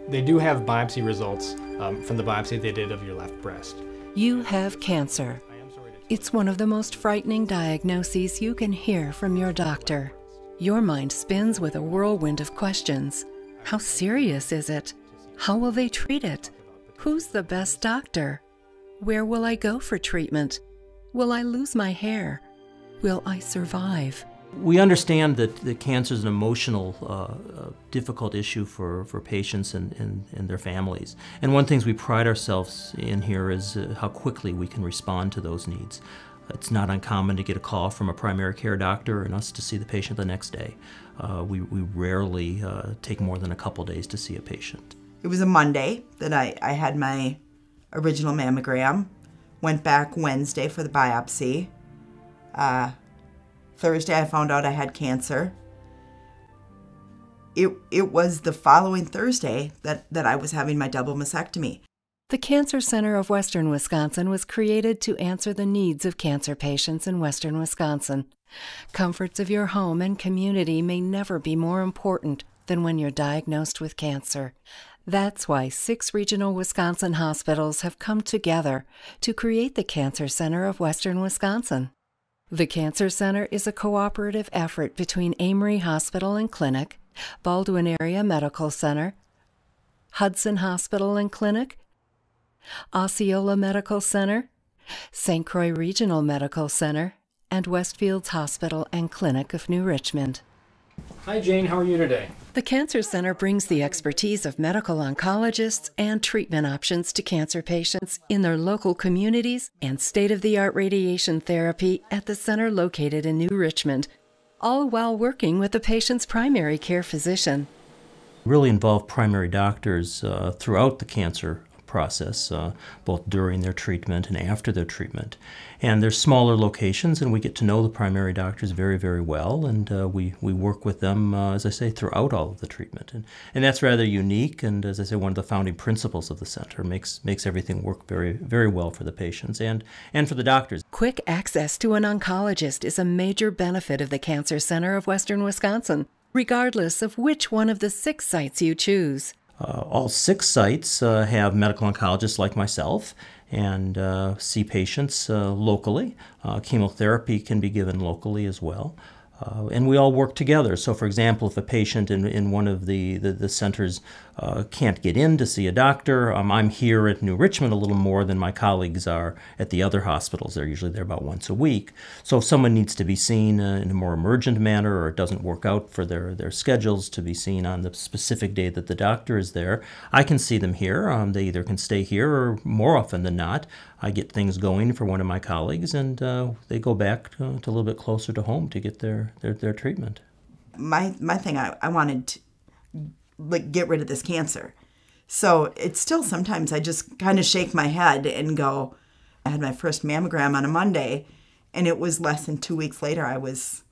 They do have biopsy results from the biopsy they did of your left breast. You have cancer. It's one of the most frightening diagnoses you can hear from your doctor. Your mind spins with a whirlwind of questions. How serious is it? How will they treat it? Who's the best doctor? Where will I go for treatment? Will I lose my hair? Will I survive? We understand that cancer is an emotional, difficult issue for patients and their families. And one of the things we pride ourselves in here is how quickly we can respond to those needs. It's not uncommon to get a call from a primary care doctor and us to see the patient the next day. We rarely take more than a couple days to see a patient. It was a Monday that I had my original mammogram. Went back Wednesday for the biopsy. Thursday I found out I had cancer. It was the following Thursday that I was having my double mastectomy. The Cancer Center of Western Wisconsin was created to answer the needs of cancer patients in Western Wisconsin. Comforts of your home and community may never be more important than when you're diagnosed with cancer. That's why 6 regional Wisconsin hospitals have come together to create the Cancer Center of Western Wisconsin. The Cancer Center is a cooperative effort between Amory Hospital and Clinic, Baldwin Area Medical Center, Hudson Hospital and Clinic, Osceola Medical Center, St. Croix Regional Medical Center, and Westfields Hospital and Clinic of New Richmond. Hi Jane, how are you today? The Cancer Center brings the expertise of medical oncologists and treatment options to cancer patients in their local communities and state-of-the-art radiation therapy at the center located in New Richmond, all while working with the patient's primary care physician. Really involve primary doctors throughout the cancer process, both during their treatment and after their treatment. And there's smaller locations, and we get to know the primary doctors very, very well, and we work with them, as I say, throughout all of the treatment. And that's rather unique, and as I say, one of the founding principles of the center makes everything work very, very well for the patients and for the doctors. Quick access to an oncologist is a major benefit of the Cancer Center of Western Wisconsin, regardless of which one of the 6 sites you choose. All 6 sites have medical oncologists like myself and see patients locally. Chemotherapy can be given locally as well. And we all work together. So, for example, if a patient in one of the centers can't get in to see a doctor, I'm here at New Richmond a little more than my colleagues are at the other hospitals. They're usually there about once a week. So if someone needs to be seen in a more emergent manner, or it doesn't work out for their schedules to be seen on the specific day that the doctor is there, I can see them here. They either can stay here, or more often than not, I get things going for one of my colleagues, and they go back to a little bit closer to home to get their treatment. My thing, I wanted to get rid of this cancer. So it's still sometimes I just kind of shake my head and go, I had my first mammogram on a Monday, and it was less than 2 weeks later I was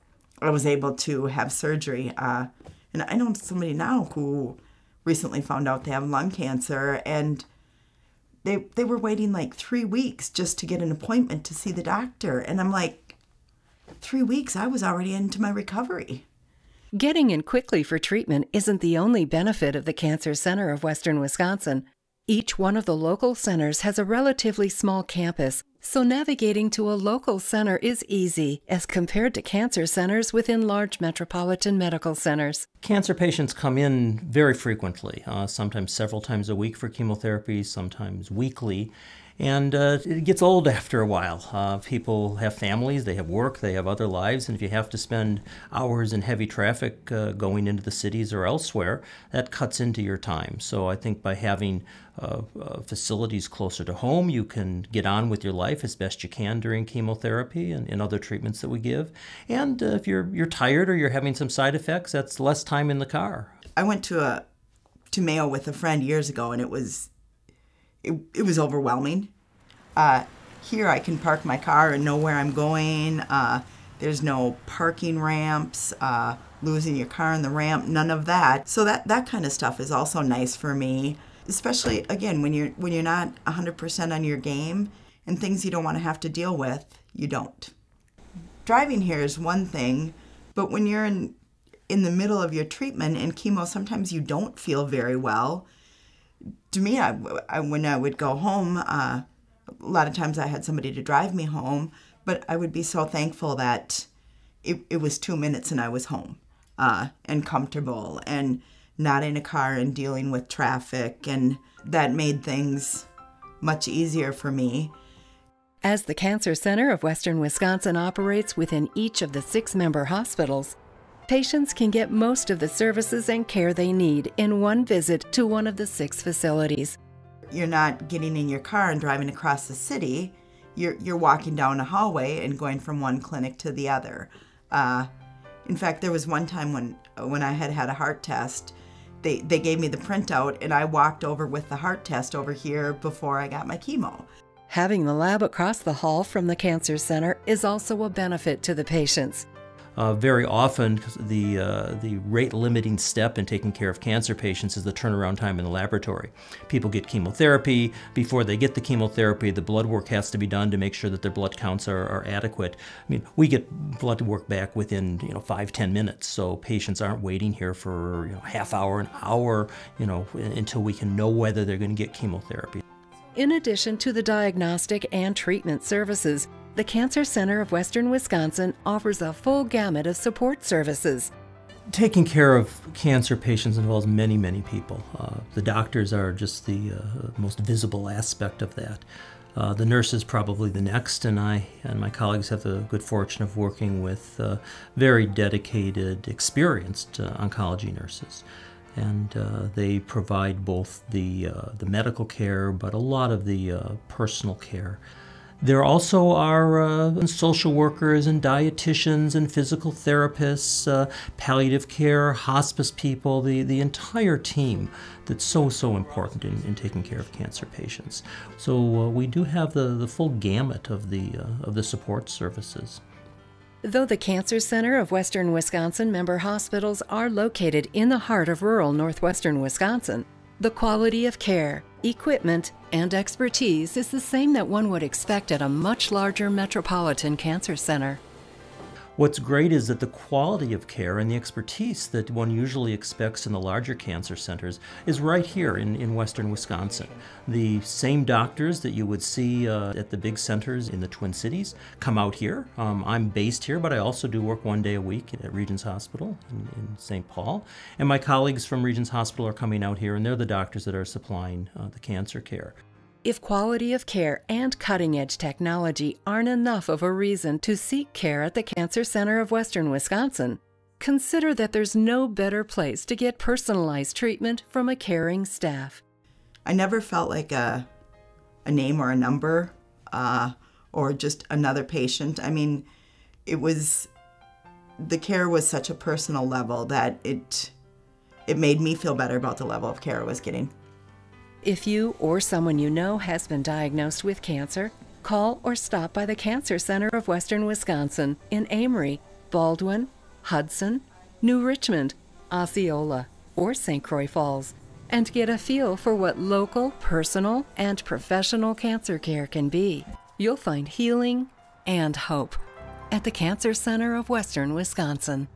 able to have surgery. And I know somebody now who recently found out they have lung cancer, and they were waiting like 3 weeks just to get an appointment to see the doctor. And I'm like, 3 weeks? I was already into my recovery. Getting in quickly for treatment isn't the only benefit of the Cancer Center of Western Wisconsin. Each one of the local centers has a relatively small campus, so navigating to a local center is easy as compared to cancer centers within large metropolitan medical centers. Cancer patients come in very frequently, sometimes several times a week for chemotherapy, sometimes weekly. And it gets old after a while. People have families, they have work, they have other lives, and if you have to spend hours in heavy traffic going into the cities or elsewhere, that cuts into your time. So I think by having facilities closer to home, you can get on with your life as best you can during chemotherapy and other treatments that we give. And if you're tired or you're having some side effects, that's less time in the car. I went to Mayo with a friend years ago, and it was overwhelming. Here I can park my car and know where I'm going. There's no parking ramps, losing your car on the ramp, none of that. So that kind of stuff is also nice for me, especially, again, when you're not 100% on your game and things you don't want to have to deal with, you don't. Driving here is one thing, but when you're in the middle of your treatment and chemo, sometimes you don't feel very well. to me, when I would go home, a lot of times I had somebody to drive me home, but I would be so thankful that it was 2 minutes and I was home and comfortable and not in a car and dealing with traffic, and that made things much easier for me. As the Cancer Center of Western Wisconsin operates within each of the 6-member hospitals, patients can get most of the services and care they need in one visit to one of the 6 facilities. You're not getting in your car and driving across the city. You're walking down a hallway and going from one clinic to the other. In fact, there was one time when I had a heart test, they gave me the printout and I walked over with the heart test over here before I got my chemo. Having the lab across the hall from the Cancer Center is also a benefit to the patients. Very often, the rate-limiting step in taking care of cancer patients is the turnaround time in the laboratory. People get chemotherapy. Before they get the chemotherapy, the blood work has to be done to make sure that their blood counts are adequate. I mean, we get blood work back within 5-10 minutes, so patients aren't waiting here for half hour, an hour, until we can know whether they're going to get chemotherapy. In addition to the diagnostic and treatment services, the Cancer Center of Western Wisconsin offers a full gamut of support services. Taking care of cancer patients involves many, many people. The doctors are just the most visible aspect of that. The nurse is probably the next, and I and my colleagues have the good fortune of working with very dedicated, experienced oncology nurses. And they provide both the medical care, but a lot of the personal care. There also are social workers and dietitians and physical therapists, palliative care, hospice people, the entire team that's so important in taking care of cancer patients. So we do have the full gamut of the support services. Though the Cancer Center of Western Wisconsin member hospitals are located in the heart of rural northwestern Wisconsin, the quality of care, equipment, and expertise is the same that one would expect at a much larger metropolitan cancer center. What's great is that the quality of care and the expertise that one usually expects in the larger cancer centers is right here in western Wisconsin. The same doctors that you would see at the big centers in the Twin Cities come out here. I'm based here, but I also do work 1 day a week at Regents Hospital in St. Paul. And my colleagues from Regents Hospital are coming out here, and they're the doctors that are supplying the cancer care. If quality of care and cutting-edge technology aren't enough of a reason to seek care at the Cancer Center of Western Wisconsin, consider that there's no better place to get personalized treatment from a caring staff. I never felt like a name or a number or just another patient. I mean, the care was such a personal level that it made me feel better about the level of care I was getting. If you or someone you know has been diagnosed with cancer, call or stop by the Cancer Center of Western Wisconsin in Amory, Baldwin, Hudson, New Richmond, Osceola, or St. Croix Falls, and get a feel for what local, personal, and professional cancer care can be. You'll find healing and hope at the Cancer Center of Western Wisconsin.